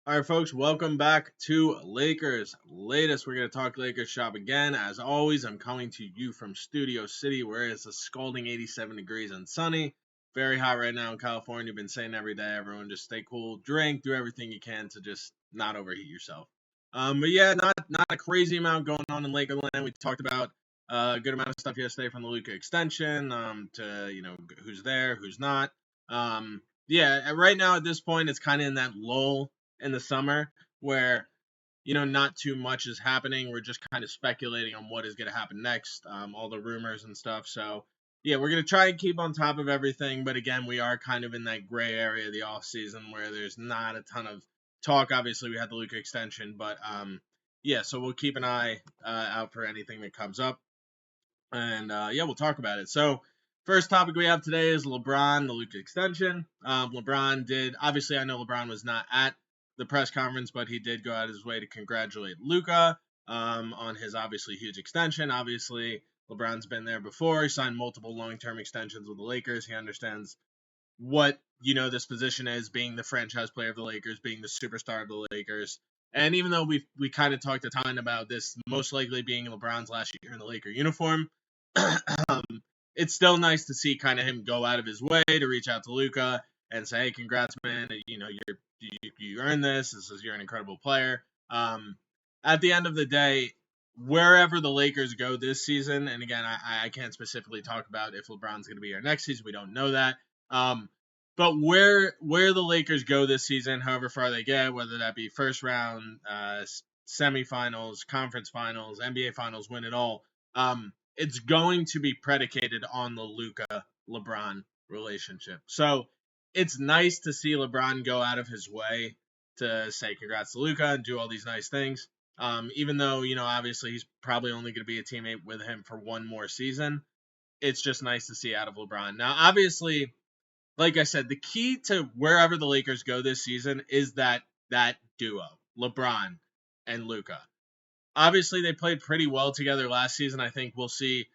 All right, folks, welcome back to Lakers Latest. We're going to talk Lakers shop again. As always, I'm coming to you from Studio City, where it's a scalding 87 degrees and sunny. Very hot right now in California. Been saying every day, everyone just stay cool, drink, do everything you can to just not overheat yourself. But yeah, not a crazy amount going on in Lakerland. We talked about a good amount of stuff yesterday from the Luka extension to who's there, who's not. Yeah, right now at this point, it's kind of in that lull in the summer where not too much is happening. We're just kind of speculating on what is going to happen next, all the rumors and stuff. So yeah, we're going to try and keep on top of everything, but again, we are kind of in that gray area of the off season where there's not a ton of talk. Obviously, we had the Luka extension, but yeah, so we'll keep an eye out for anything that comes up, and yeah, we'll talk about it. So first topic we have today is LeBron, the Luka extension. LeBron did, obviously, I know LeBron was not at the press conference, but he did go out his way to congratulate Luka on his obviously huge extension. Obviously, LeBron's been there before. He signed multiple long-term extensions with the Lakers. He understands what this position is, being the franchise player of the Lakers, being the superstar of the Lakers. And even though we kind of talked a ton about this most likely being LeBron's last year in the Laker uniform, um, it's still nice to see kind of him go out of his way to reach out to Luka and say, "Hey, congrats, man! You earned this. You're an incredible player." At the end of the day, wherever the Lakers go this season, and again, I can't specifically talk about if LeBron's going to be here next season. We don't know that. Um, but where the Lakers go this season, however far they get, whether that be first round, semifinals, conference finals, NBA finals, win it all. It's going to be predicated on the Luka LeBron relationship. So it's nice to see LeBron go out of his way to say congrats to Luka and do all these nice things. Even though, obviously he's probably only going to be a teammate with him for one more season, it's just nice to see out of LeBron. Now, obviously, like I said, the key to wherever the Lakers go this season is that duo, LeBron and Luka. Obviously, they played pretty well together last season. I think we'll see,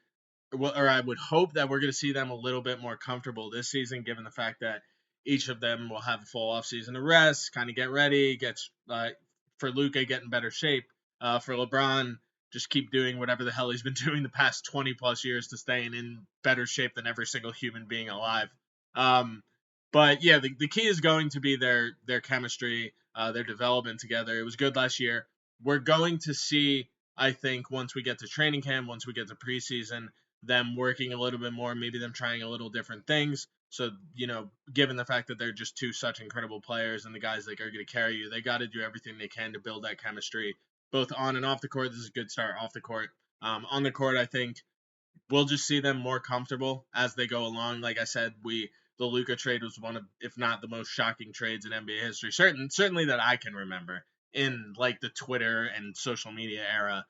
or I would hope that we're going to see them a little bit more comfortable this season, given the fact that each of them will have a full offseason to rest, kind of get ready, for Luka, get in better shape. For LeBron, just keep doing whatever the hell he's been doing the past 20 plus years to stay in better shape than every single human being alive. Um, but yeah, the key is going to be their chemistry, their development together. It was good last year. We're going to see, I think, once we get to training camp, once we get to preseason, them working a little bit more, maybe them trying a little different things. So, given the fact that they're just two such incredible players and the guys that are going to carry you, they got to do everything they can to build that chemistry, both on and off the court. This is a good start off the court. On the court, I think we'll just see them more comfortable as they go along. Like I said, the Luka trade was one of, if not the most shocking trades in NBA history, certainly that I can remember in like the Twitter and social media era.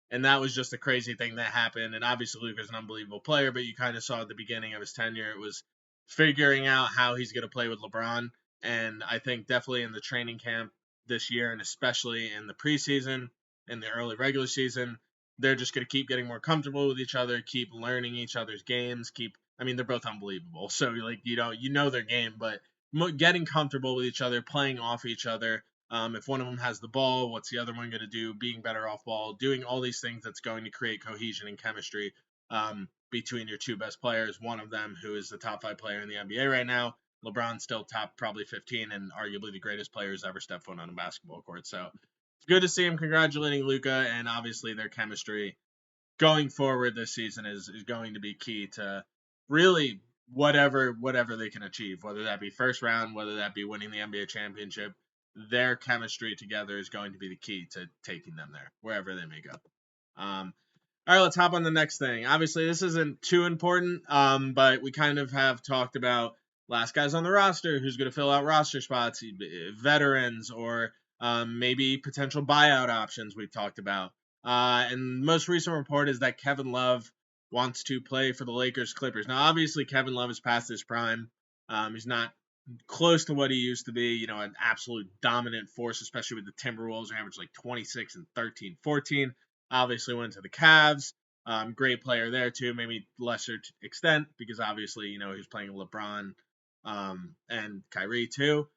And that was just a crazy thing that happened. And obviously, Luka's an unbelievable player, but you kind of saw at the beginning of his tenure, it was figuring out how he's going to play with LeBron. And I think definitely in the training camp this year, and especially in the preseason, in the early regular season, they're just going to keep getting more comfortable with each other, keep learning each other's games, I mean, they're both unbelievable. So like, their game, but getting comfortable with each other, playing off each other. If one of them has the ball, what's the other one going to do? Being better off ball, doing all these things that's going to create cohesion and chemistry between your two best players. One of them, who is the top 5 player in the NBA right now, LeBron's still top probably 15 and arguably the greatest player who's ever stepped foot on a basketball court. So it's good to see him congratulating Luka, and obviously their chemistry going forward this season is going to be key to really whatever they can achieve, whether that be first round, whether that be winning the NBA championship. Their chemistry together is going to be the key to taking them there, wherever they may go. All right, let's hop on the next thing. Obviously, this isn't too important, but we kind of have talked about last guys on the roster, who's going to fill out roster spots, veterans, or maybe potential buyout options we've talked about. And the most recent report is that Kevin Love wants to play for the Lakers Clippers. Now, obviously, Kevin Love is past his prime. He's not close to what he used to be, an absolute dominant force, especially with the Timberwolves, who averaged like 26 and 13, 14. Obviously went to the Cavs. Great player there too, maybe lesser extent because obviously, he was playing LeBron and Kyrie too.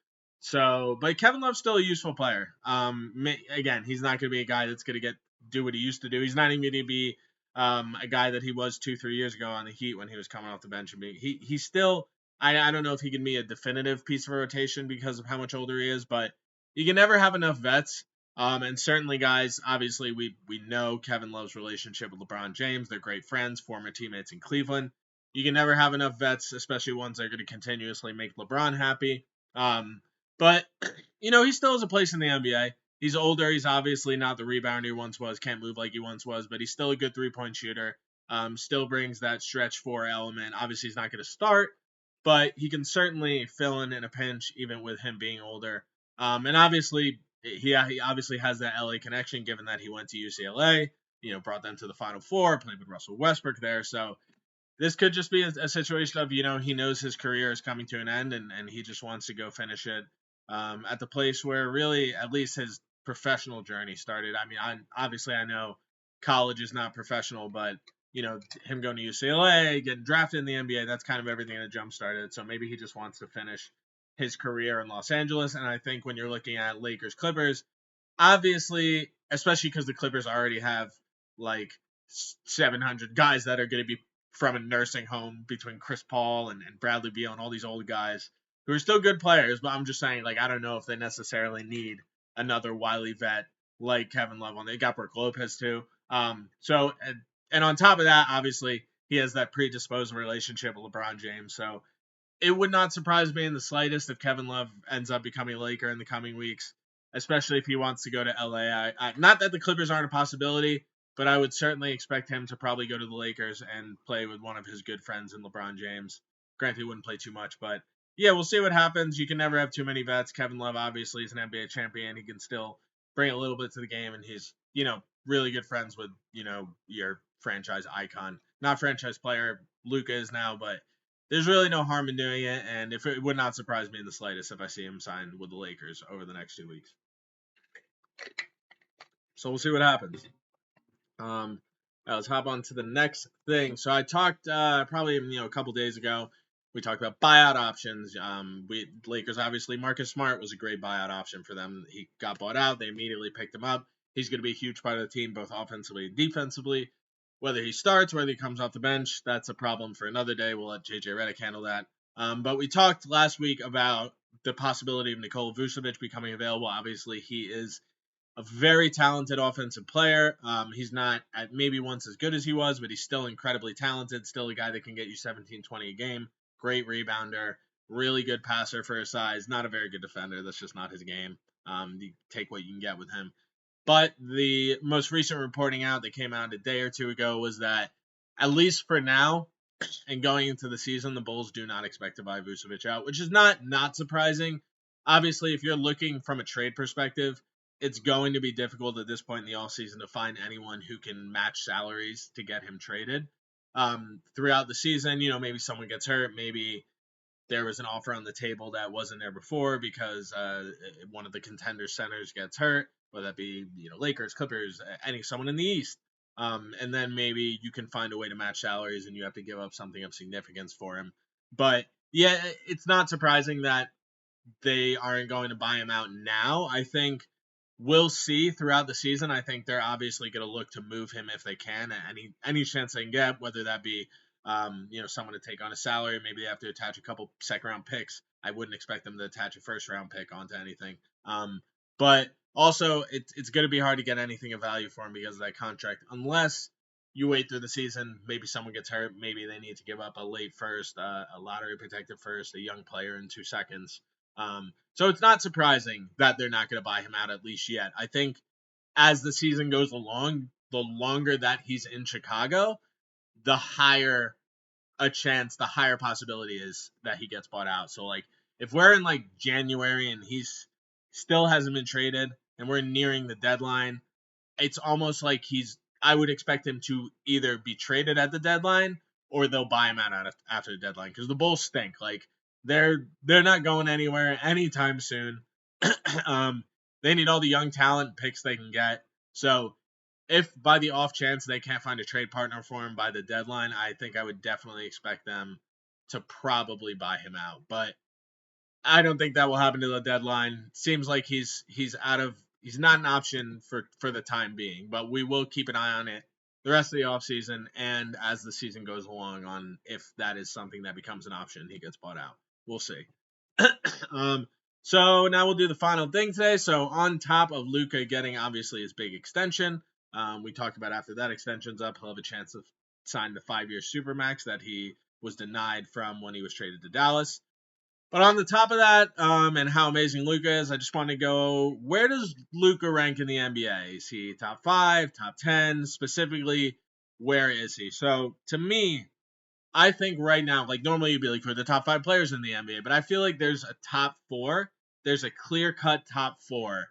So, but Kevin Love's still a useful player. Again, he's not going to be a guy that's going to do what he used to do. He's not even going to be a guy that he was 2-3 years ago on the Heat when he was coming off the bench and being he's still. I don't know if he can be a definitive piece of rotation because of how much older he is, but you can never have enough vets. And certainly, guys, obviously we know Kevin Love's relationship with LeBron James. They're great friends, former teammates in Cleveland. You can never have enough vets, especially ones that are going to continuously make LeBron happy. But he still has a place in the NBA. He's older. He's obviously not the rebounder he once was. Can't move like he once was, but he's still a good 3-point shooter. Still brings that stretch 4 element. Obviously, he's not going to start, but he can certainly fill in a pinch, even with him being older. And obviously, he obviously has that LA connection, given that he went to UCLA. Brought them to the Final Four, played with Russell Westbrook there. So this could just be a situation of, he knows his career is coming to an end and he just wants to go finish it at the place where really at least his professional journey started. I mean, obviously I know college is not professional, but, him going to UCLA, getting drafted in the NBA, that's kind of everything that jump started. So maybe he just wants to finish his career in Los Angeles. And I think when you're looking at Lakers Clippers, obviously, especially because the Clippers already have like 700 guys that are going to be from a nursing home between Chris Paul and Bradley Beal and all these old guys who are still good players, but I'm just saying, like, I don't know if they necessarily need another wily vet like Kevin Love. They got Brook Lopez too. So and on top of that, obviously he has that predisposed relationship with LeBron James. So it would not surprise me in the slightest if Kevin Love ends up becoming a Laker in the coming weeks, especially if he wants to go to LA. Not that the Clippers aren't a possibility, but I would certainly expect him to probably go to the Lakers and play with one of his good friends in LeBron James. Granted, he wouldn't play too much, but yeah, we'll see what happens. You can never have too many vets. Kevin Love obviously is an NBA champion. He can still bring a little bit to the game, and he's, really good friends with, your franchise icon. Not franchise player, Luka is now, but there's really no harm in doing it, and if it would not surprise me in the slightest if I see him sign with the Lakers over the next 2 weeks. So we'll see what happens. Let's hop on to the next thing. So I talked probably a couple days ago. We talked about buyout options. Lakers obviously Marcus Smart was a great buyout option for them. He got bought out. They immediately picked him up. He's going to be a huge part of the team, both offensively and defensively. Whether he starts, whether he comes off the bench, that's a problem for another day. We'll let JJ Redick handle that. But we talked last week about the possibility of Nikola Vucevic becoming available. Obviously, he is a very talented offensive player. He's not maybe once as good as he was, but he's still incredibly talented. Still a guy that can get you 17, 20 a game. Great rebounder. Really good passer for his size. Not a very good defender. That's just not his game. You take what you can get with him. But the most recent reporting out that came out a day or two ago was that, at least for now, and going into the season, the Bulls do not expect to buy Vucevic out, which is not surprising. Obviously, if you're looking from a trade perspective, it's going to be difficult at this point in the offseason to find anyone who can match salaries to get him traded. Throughout the season, maybe someone gets hurt, maybe there was an offer on the table that wasn't there before because one of the contender centers gets hurt, whether that be Lakers, Clippers, someone in the East. And then maybe you can find a way to match salaries and you have to give up something of significance for him. But yeah, it's not surprising that they aren't going to buy him out now. I think we'll see throughout the season. I think they're obviously going to look to move him if they can, any chance they can get, whether that be someone to take on a salary. Maybe they have to attach a couple second round picks. I wouldn't expect them to attach a first round pick onto anything. But also it's going to be hard to get anything of value for him because of that contract, unless you wait through the season. Maybe someone gets hurt. Maybe they need to give up a late first, a lottery protected first, a young player in 2 seconds. So it's not surprising that they're not going to buy him out, at least yet. I think as the season goes along, the longer that he's in Chicago, the higher the higher possibility is that he gets bought out. So like if we're in like January and he's still hasn't been traded and we're nearing the deadline, it's almost like I would expect him to either be traded at the deadline or they'll buy him out after the deadline, because the Bulls stink. Like they're not going anywhere anytime soon. They need all the young talent picks they can get. So if by the off chance they can't find a trade partner for him by the deadline, I think I would definitely expect them to probably buy him out. But I don't think that will happen to the deadline. Seems like he's he's not an option for the time being, but we will keep an eye on it the rest of the offseason and as the season goes along on if that is something that becomes an option, he gets bought out. We'll see. um, so now we'll do the final thing today. So on top of Luka getting obviously his big extension, we talked about after that extension's up, he'll have a chance to sign the 5-year supermax that he was denied from when he was traded to Dallas. But on the top of that, and how amazing Luka is, I just want to go, where does Luka rank in the NBA? Is he top 5, top 10? Specifically, where is he? So to me, I think right now, like normally you'd be like for the top 5 players in the NBA, but I feel like there's a top 4. There's a clear cut top 4,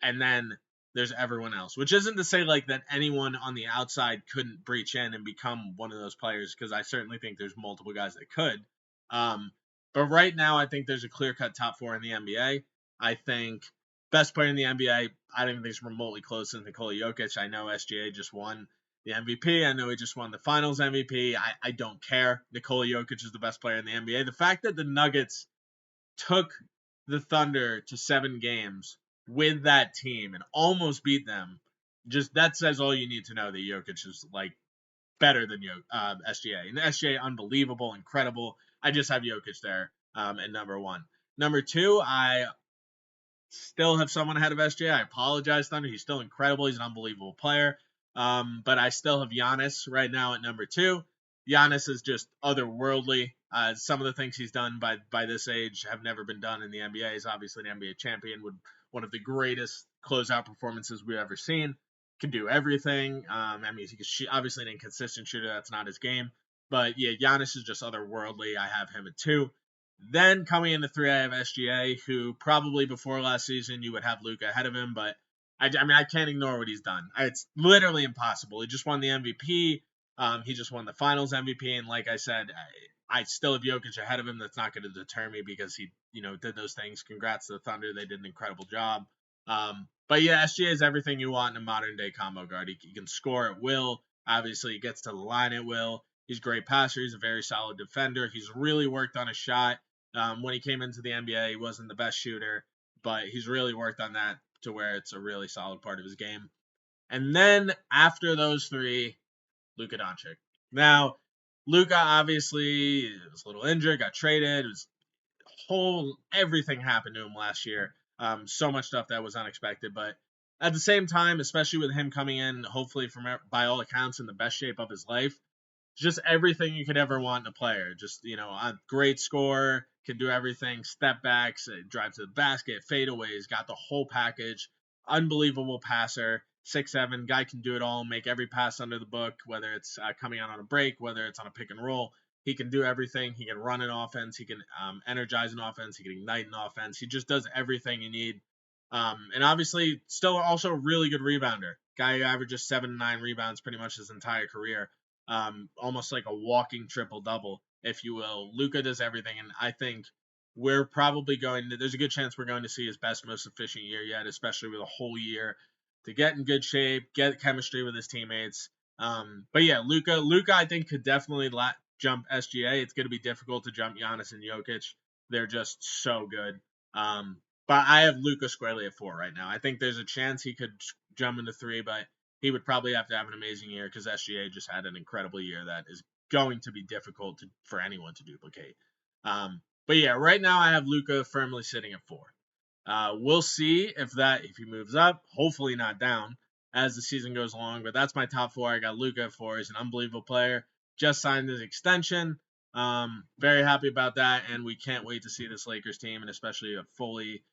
and then there's everyone else. Which isn't to say like that anyone on the outside couldn't breach in and become one of those players, because I certainly think there's multiple guys that could. Um, but right now, I think there's a clear cut top 4 in the NBA. I think best player in the NBA. I don't even think it's remotely close to Nikola Jokic. I know SGA just won the MVP. I know he just won the Finals MVP. I don't care. Nikola Jokic is the best player in the NBA. The fact that the Nuggets took the Thunder to 7 games with that team and almost beat them, just that says all you need to know that Jokic is like better than SGA. And SGA, unbelievable, incredible. I just have Jokic there at number 1. Number 2, I still have someone ahead of SGA. I apologize, Thunder. He's still incredible. He's an unbelievable player. But I still have Giannis right now at number 2. Giannis is just otherworldly. Some of the things he's done by this age have never been done in the NBA. He's obviously an NBA champion with one of the greatest closeout performances we've ever seen. Can do everything. I mean, he's obviously an inconsistent shooter. That's not his game. But yeah, Giannis is just otherworldly. I have him at 2. Then coming into 3, I have SGA, who probably before last season you would have Luka ahead of him, but I mean, I can't ignore what he's done. It's literally impossible. He just won the MVP. He just won the Finals MVP, and like I said, I still have Jokic ahead of him. That's not going to deter me because he, did those things. Congrats to the Thunder. They did an incredible job. But yeah, SGA is everything you want in a modern day combo guard. He can score at will. Obviously, he gets to the line at will. He's a great passer. He's a very solid defender. He's really worked on his shot. When he came into the NBA, he wasn't the best shooter, but he's really worked on that to where it's a really solid part of his game. And then after those 3, Luka Doncic. Now, Luka obviously was a little injured, got traded. It was everything happened to him last year. So much stuff that was unexpected, but at the same time, especially with him coming in, hopefully by all accounts in the best shape of his life, just everything you could ever want in a player. Just, a great scorer, can do everything, step backs, drive to the basket, fadeaways, got the whole package. Unbelievable passer, 6'7", guy can do it all, make every pass under the book, whether it's coming out on a break, whether it's on a pick and roll. He can do everything. He can run an offense. He can energize an offense. He can ignite an offense. He just does everything you need. And obviously, still also a really good rebounder. Guy who averages 7 to 9 rebounds pretty much his entire career. Almost like a walking triple-double, if you will. Luka does everything, and I think we're probably there's a good chance we're going to see his best, most efficient year yet, especially with a whole year to get in good shape, get chemistry with his teammates. But yeah, Luka, I think, could definitely jump SGA. It's going to be difficult to jump Giannis and Jokic. They're just so good. But I have Luka squarely at 4 right now. I think there's a chance he could jump into 3, but he would probably have to have an amazing year because SGA just had an incredible year that is going to be difficult for anyone to duplicate. But yeah, right now I have Luka firmly sitting at 4. We'll see if he moves up, hopefully not down as the season goes along. But that's my top 4. I got Luka at 4. He's an unbelievable player. Just signed his extension. Very happy about that, and we can't wait to see this Lakers team, and especially a fully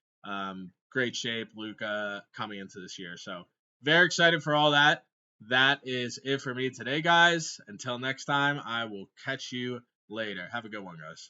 great shape Luka coming into this year. So very excited for all that. That is it for me today, guys. Until next time, I will catch you later. Have a good one, guys.